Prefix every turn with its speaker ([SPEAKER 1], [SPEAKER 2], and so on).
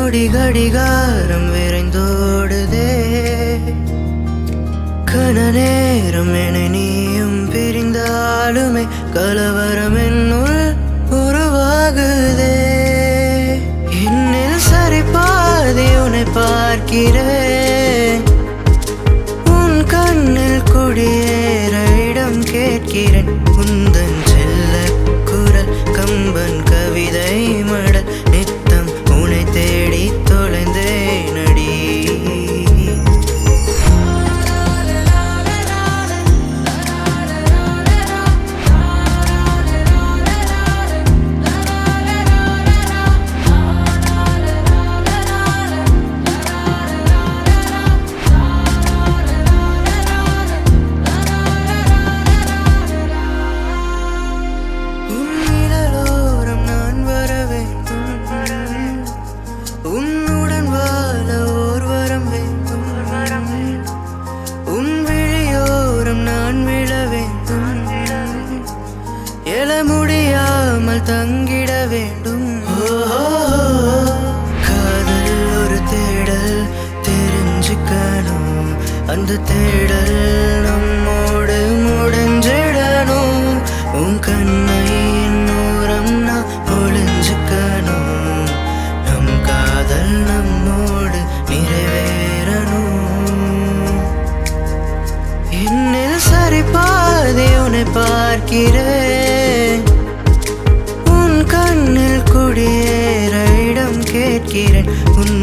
[SPEAKER 1] நொடி கடிகாரம் விரைந்தோடுதே. கன நேரம் என நீயும் பிரிந்தாலுமே கலவரம் என்னுள் உருவாகுதே. என்னில் சரி பாதி உன்னை பார்க்கிறேன். உன் கண்ணில் குடியேற இடம் கேட்கிறேன். உந்தன் செல்ல குரல் கம்பன் கவிதை மடல் நித்தம் உன்னை தேடி தொலைந்தேன் அடி. முடியாமல் தங்கிட வேண்டும். காதல் ஒரு தேடல் தெரிஞ்சுக்கணும். அந்த தேடல் நம்மோடு முடிஞ்சிடணும். உன் கண்ணை நூறம் நான் ஒளிஞ்சுக்கணும். நம் காதல் நம்மோடு நிறைவேறணும். என்னில் சரி பாதி உன்னை பார்க்கிறேன். உன் கண்ணில் குடியேற இடம் கேட்கிறேன். உன்